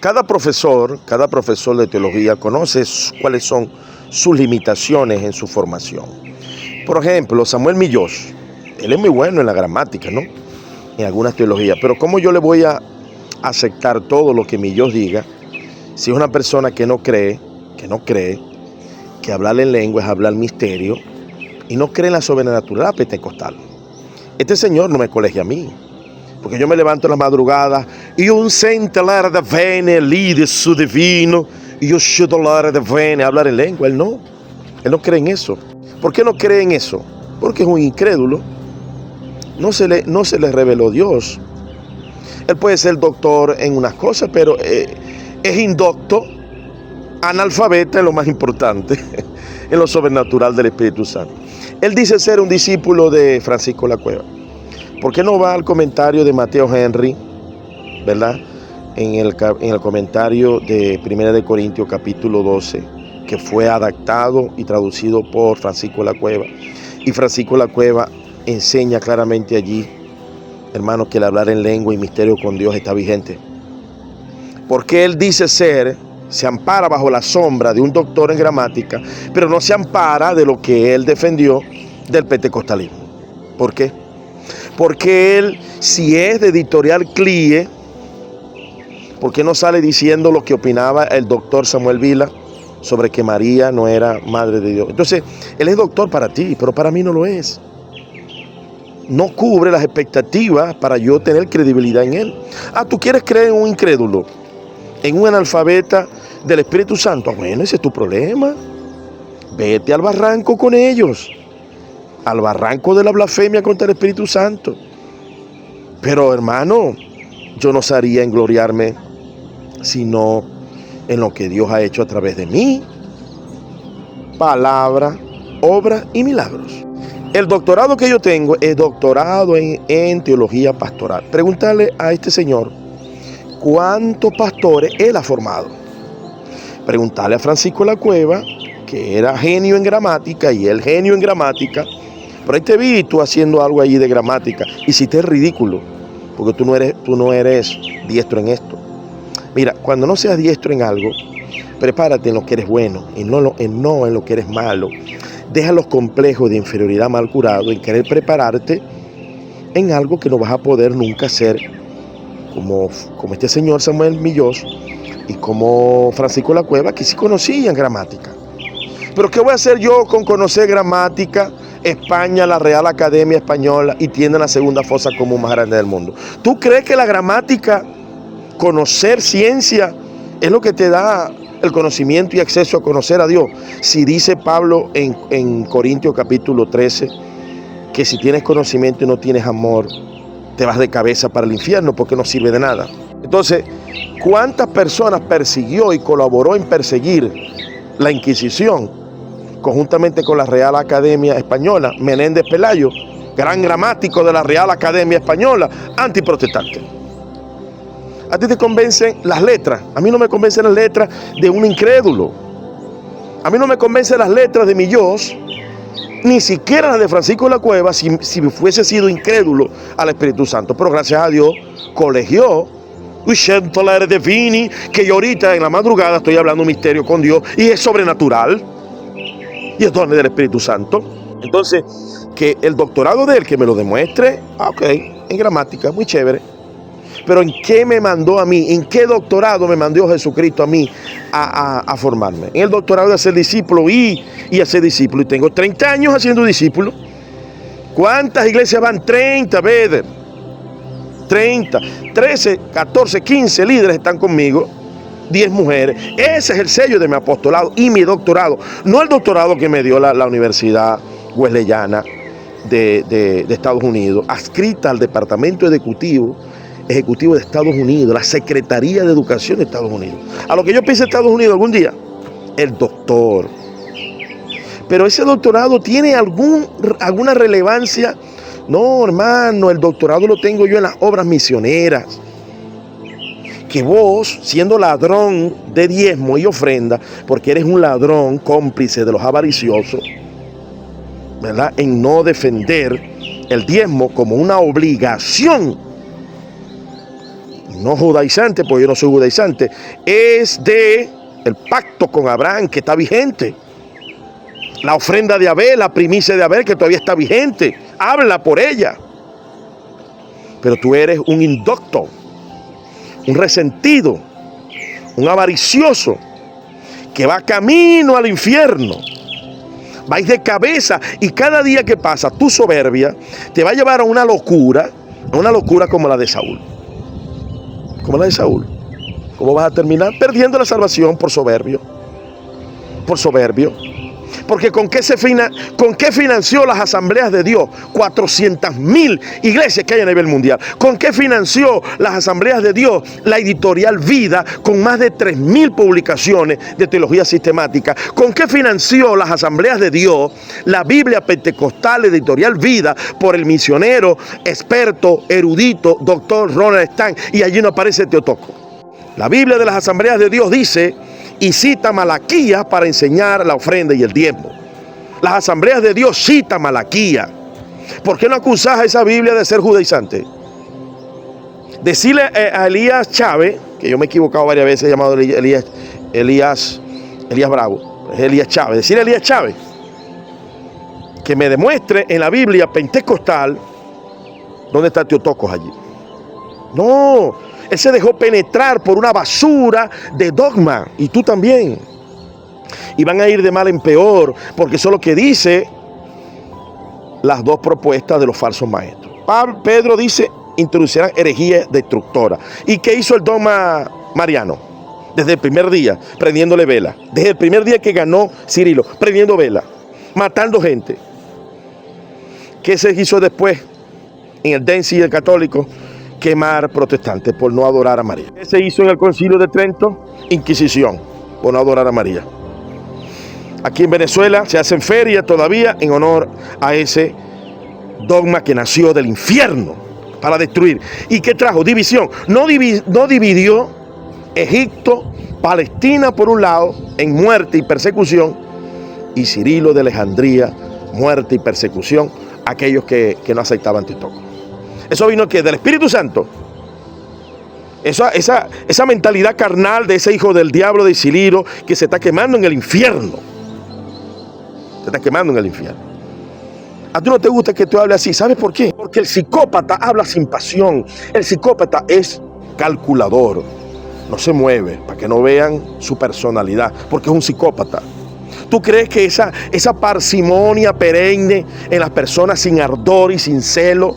Cada profesor de teología conoce cuáles son sus limitaciones en su formación. Por ejemplo, Samuel Millós, él es muy bueno en la gramática, ¿no? En algunas teologías, pero ¿cómo yo le voy a aceptar todo lo que Millós diga si es una persona que no cree, que hablar en lengua es hablar misterio y no cree en la sobrenatural pentecostal? Este señor no me colegia a mí, porque yo me levanto en las madrugadas y un centenar de vene lide su divino y yo shudolar de vene hablar en lengua. Él no cree en eso. ¿Por qué no cree en eso? Porque es un incrédulo. No se le reveló Dios. Él puede ser doctor en unas cosas, pero es indocto, analfabeta en lo más importante, en lo sobrenatural del Espíritu Santo. Él dice ser un discípulo de Francisco La Cueva. ¿Por qué no va al comentario de Mateo Henry, verdad? En el comentario de 1 de Corintios capítulo 12, que fue adaptado y traducido por Francisco La Cueva. Y Francisco La Cueva enseña claramente allí, hermanos, que el hablar en lengua y misterio con Dios está vigente. Porque él dice se ampara bajo la sombra de un doctor en gramática, pero no se ampara de lo que él defendió del pentecostalismo. ¿Por qué? Porque él, si es de editorial CLIE, ¿por qué no sale diciendo lo que opinaba el doctor Samuel Vila sobre que María no era madre de Dios? Entonces, él es doctor para ti, pero para mí no lo es. No cubre las expectativas para yo tener credibilidad en él. ¿Tú quieres creer en un incrédulo, en un analfabeta del Espíritu Santo? Bueno, ese es tu problema. Vete al barranco con ellos, al barranco de la blasfemia contra el Espíritu Santo. Pero hermano, yo no sabría engloriarme sino en lo que Dios ha hecho a través de mí, palabra, obra y milagros. El doctorado que yo tengo es doctorado en teología pastoral. Pregúntale a este señor cuántos pastores él ha formado. Preguntarle a Francisco La Cueva, que era genio en gramática, y él genio en gramática. Pero ahí te vi tú haciendo algo allí de gramática. Y si te es ridículo, porque tú no eres diestro en esto. Mira, cuando no seas diestro en algo, prepárate en lo que eres bueno y no en lo que eres malo. Deja los complejos de inferioridad mal curado en querer prepararte en algo que no vas a poder nunca hacer, como este señor Samuel Millós y como Francisco La Cueva, que sí conocían gramática. Pero ¿qué voy a hacer yo con conocer gramática? España, la Real Academia Española, y tiene la segunda fosa común más grande del mundo. ¿Tú crees que la gramática, conocer ciencia, es lo que te da el conocimiento y acceso a conocer a Dios? Si dice Pablo en Corintios capítulo 13, que si tienes conocimiento y no tienes amor, te vas de cabeza para el infierno porque no sirve de nada. Entonces, ¿cuántas personas persiguió y colaboró en perseguir la Inquisición? Conjuntamente con la Real Academia Española, Menéndez Pelayo, gran gramático de la Real Academia Española, antiprotestante. A ti te convencen las letras. A mí no me convencen las letras de un incrédulo. A mí no me convencen las letras de Millós, ni siquiera las de Francisco La Cueva, si fuese sido incrédulo al Espíritu Santo. Pero gracias a Dios, colegió que yo ahorita en la madrugada estoy hablando un misterio con Dios y es sobrenatural. Y es don del Espíritu Santo. Entonces, que el doctorado de él, que me lo demuestre, ok, en gramática, muy chévere. Pero ¿en qué me mandó a mí? ¿En qué doctorado me mandó Jesucristo a mí a formarme? En el doctorado de ser discípulo y hacer discípulo. Y tengo 30 años haciendo discípulo. ¿Cuántas iglesias van? 30, Beder. 30, 13, 14, 15 líderes están conmigo. 10 mujeres. Ese es el sello de mi apostolado y mi doctorado. No el doctorado que me dio la Universidad Wesleyana de Estados Unidos, adscrita al Departamento Ejecutivo de Estados Unidos, la Secretaría de Educación de Estados Unidos. A lo que yo piense Estados Unidos algún día, el doctor. Pero ese doctorado tiene alguna relevancia. No, hermano, el doctorado lo tengo yo en las obras misioneras. Que vos, siendo ladrón de diezmo y ofrenda, porque eres un ladrón cómplice de los avariciosos, ¿verdad?, en no defender el diezmo como una obligación, no judaizante, porque yo no soy judaizante, es de el pacto con Abraham que está vigente. La ofrenda de Abel, la primicia de Abel que todavía está vigente. Habla por ella. Pero tú eres un indocto, un resentido, un avaricioso que va camino al infierno. Vais de cabeza y cada día que pasa tu soberbia te va a llevar a una locura como la de Saúl. Como la de Saúl. ¿Cómo vas a terminar? Perdiendo la salvación por soberbio. Por soberbio. Porque ¿con qué financió las asambleas de Dios? 400.000 iglesias que hay a nivel mundial. ¿Con qué financió las asambleas de Dios? La editorial Vida, con más de 3.000 publicaciones de teología sistemática. ¿Con qué financió las asambleas de Dios la Biblia Pentecostal editorial Vida por el misionero, experto, erudito, doctor Ronald Stan? Y allí no aparece Teotocos. La Biblia de las asambleas de Dios dice y cita Malaquías para enseñar la ofrenda y el diezmo. Las asambleas de Dios citan Malaquías. ¿Por qué no acusás a esa Biblia de ser judaizante? Decirle a Elías Chávez, que yo me he equivocado varias veces, he llamado Elías Bravo, es Elías Chávez. Decirle a Elías Chávez que me demuestre en la Biblia pentecostal dónde está Teotocos allí. No. Él se dejó penetrar por una basura de dogma. Y tú también. Y van a ir de mal en peor. Porque eso es lo que dice las dos propuestas de los falsos maestros. Pedro dice, introducirán herejía destructora. ¿Y qué hizo el dogma mariano? Desde el primer día, prendiéndole vela. Desde el primer día que ganó Cirilo, prendiendo vela. Matando gente. ¿Qué se hizo después? En el Densi y el católico. Quemar protestantes por no adorar a María. ¿Qué se hizo en el Concilio de Trento? Inquisición, por no adorar a María. Aquí en Venezuela se hacen ferias todavía en honor a ese dogma que nació del infierno para destruir. ¿Y qué trajo? División. No dividió Egipto, Palestina por un lado, en muerte y persecución, y Cirilo de Alejandría, muerte y persecución, aquellos que no aceptaban Teotocos. Eso vino que del Espíritu Santo. Esa mentalidad carnal de ese hijo del diablo de Cirilo que se está quemando en el infierno. Se está quemando en el infierno. A ti no te gusta que tú hables así. ¿Sabes por qué? Porque el psicópata habla sin pasión. El psicópata es calculador. No se mueve para que no vean su personalidad. Porque es un psicópata. ¿Tú crees que esa parsimonia perenne en las personas sin ardor y sin celo,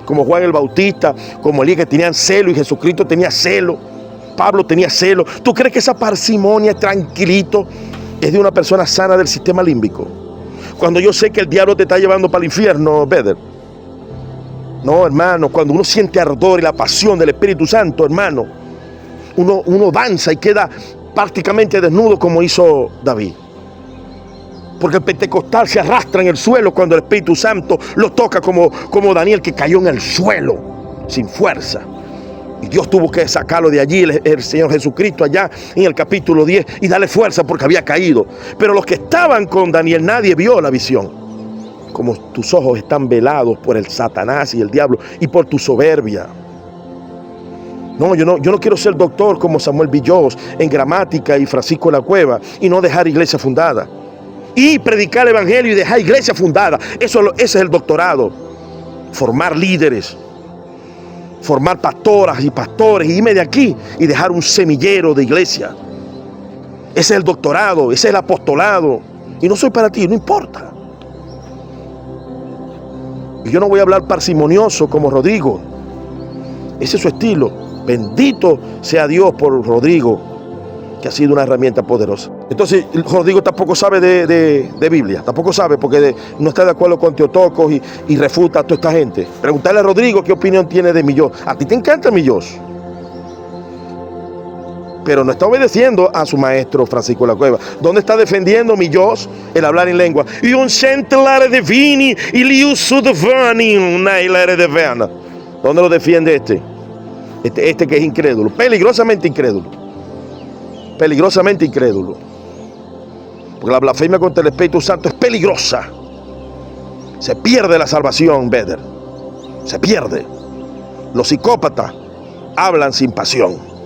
como Juan el Bautista, como Elías, que tenían celo y Jesucristo tenía celo, Pablo tenía celo? ¿Tú crees que esa parsimonia, tranquilito, es de una persona sana del sistema límbico? Cuando yo sé que el diablo te está llevando para el infierno, Beder. No, hermano, cuando uno siente ardor y la pasión del Espíritu Santo, hermano, uno danza y queda prácticamente desnudo como hizo David. Porque el pentecostal se arrastra en el suelo cuando el Espíritu Santo lo toca, como Daniel, que cayó en el suelo sin fuerza. Y Dios tuvo que sacarlo de allí, el Señor Jesucristo, allá en el capítulo 10, y darle fuerza porque había caído. Pero los que estaban con Daniel, nadie vio la visión. Como tus ojos están velados por el Satanás y el diablo y por tu soberbia. No, yo no quiero ser doctor como Samuel Villós en gramática y Francisco de la Cueva y no dejar iglesia fundada. Y predicar el evangelio y dejar iglesia fundada. Ese es el doctorado. Formar líderes. Formar pastoras y pastores. Y irme de aquí y dejar un semillero de iglesia. Ese es el doctorado. Ese es el apostolado. Y no soy para ti, no importa. Y yo no voy a hablar parsimonioso como Rodrigo. Ese es su estilo. Bendito sea Dios por Rodrigo, que ha sido una herramienta poderosa. Entonces, Rodrigo tampoco sabe de Biblia, tampoco sabe, porque no está de acuerdo con Teotocos y refuta a toda esta gente. Preguntarle a Rodrigo qué opinión tiene de Millós. A ti te encanta Millós, pero no está obedeciendo a su maestro Francisco de la Cueva. ¿Dónde está defendiendo Millós el hablar en lengua? Y un centelare de vini y liuso de vani, una hilera de vena. ¿Dónde lo defiende este? Este que es incrédulo, peligrosamente incrédulo. Peligrosamente incrédulo. Porque la blasfemia contra el Espíritu Santo es peligrosa. Se pierde la salvación, Beder. Se pierde. Los psicópatas hablan sin pasión.